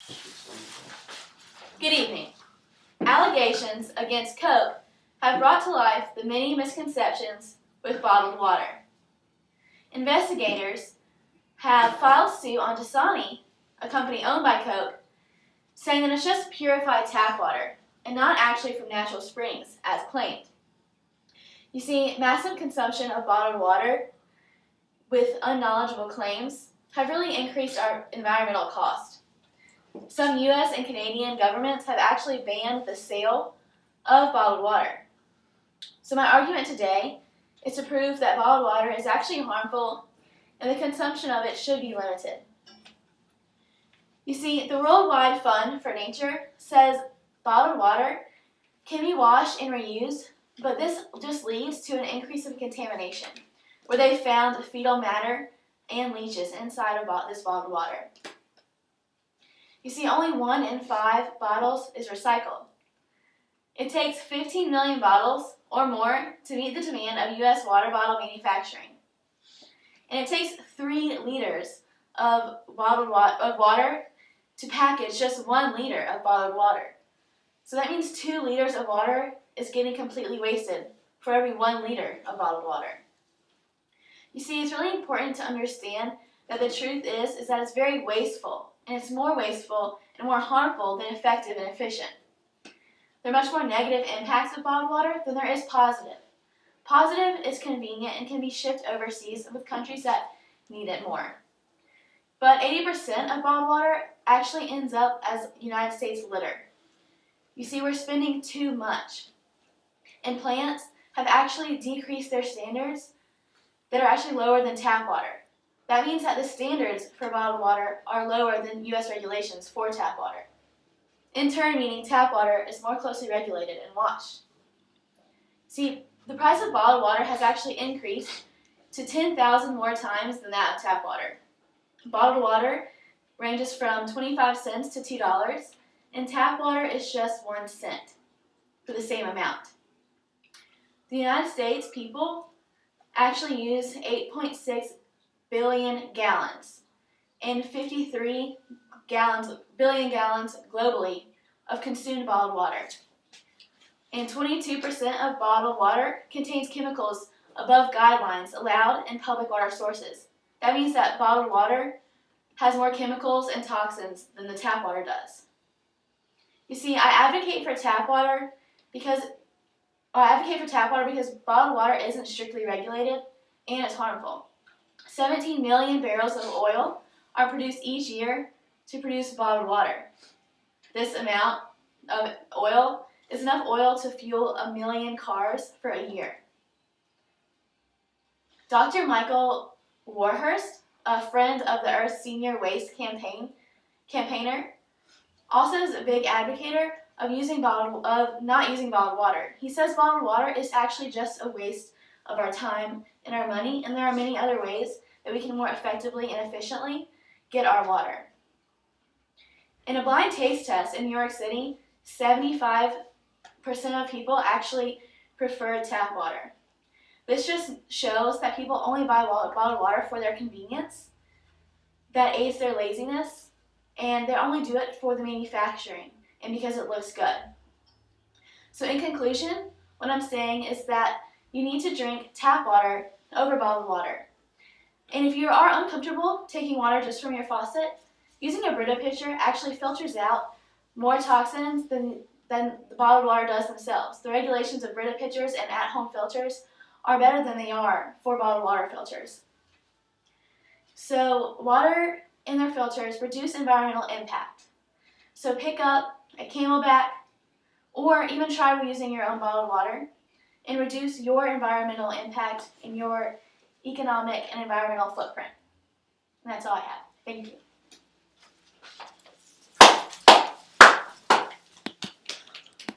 Good evening. Allegations against Coke have brought to life the many misconceptions with bottled water. Investigators have filed suit on Dasani, a company owned by Coke, saying that it's just purified tap water and not actually from natural springs, as claimed. You see, massive consumption of bottled water with unknowledgeable claims have really increased our environmental cost. Some U.S. and Canadian governments have actually banned the sale of bottled water. So my argument today is to prove that bottled water is actually harmful and the consumption of it should be limited. You see, the Worldwide Fund for Nature says bottled water can be washed and reused, but this just leads to an increase of contamination, where they found fetal matter and leeches inside of this bottled water. You see, only 1 in 5 bottles is recycled. It takes 15 million bottles or more to meet the demand of U.S. water bottle manufacturing. And it takes 3 liters of water to package just 1 liter of bottled water. So that means 2 liters of water is getting completely wasted for every 1 liter of bottled water. You see, it's really important to understand that the truth is that it's very wasteful, and it's more wasteful and more harmful than effective and efficient. There are much more negative impacts of bottled water than there is positive. Positive is convenient and can be shipped overseas with countries that need it more. But 80% of bottled water actually ends up as United States litter. You see, we're spending too much. And plants have actually decreased their standards that are actually lower than tap water. That means that the standards for bottled water are lower than U.S. regulations for tap water. In turn, meaning tap water is more closely regulated and washed. See, the price of bottled water has actually increased to 10,000 more times than that of tap water. Bottled water ranges from 25 cents to $2, and tap water is just 1 cent for the same amount. The United States people actually use 8.6 billion gallons and 53 billion gallons globally of consumed bottled water. And 22% of bottled water contains chemicals above guidelines allowed in public water sources. That means that bottled water has more chemicals and toxins than the tap water does. You see, I advocate for tap water because bottled water isn't strictly regulated and it's harmful. 17 million barrels of oil are produced each year to produce bottled water. This amount of oil is enough oil to fuel 1 million cars for a year. Dr. Michael Warhurst, a friend of the Earth's senior waste campaigner, also is a big advocate of not using bottled water. He says bottled water is actually just a waste of our time and our money, and there are many other ways that we can more effectively and efficiently get our water. In a blind taste test in New York City, 75% of people actually prefer tap water. This just shows that people only buy bottled water for their convenience, that aids their laziness, and they only do it for the manufacturing and because it looks good. So in conclusion, what I'm saying is that you need to drink tap water over bottled water. And if you are uncomfortable taking water just from your faucet, using a Brita pitcher actually filters out more toxins than the bottled water does themselves. The regulations of Brita pitchers and at-home filters are better than they are for bottled water filters. So water in their filters reduce environmental impact. So pick up a Camelback or even try reusing your own bottled water and reduce your environmental impact and your economic and environmental footprint. And that's all I have. Thank you.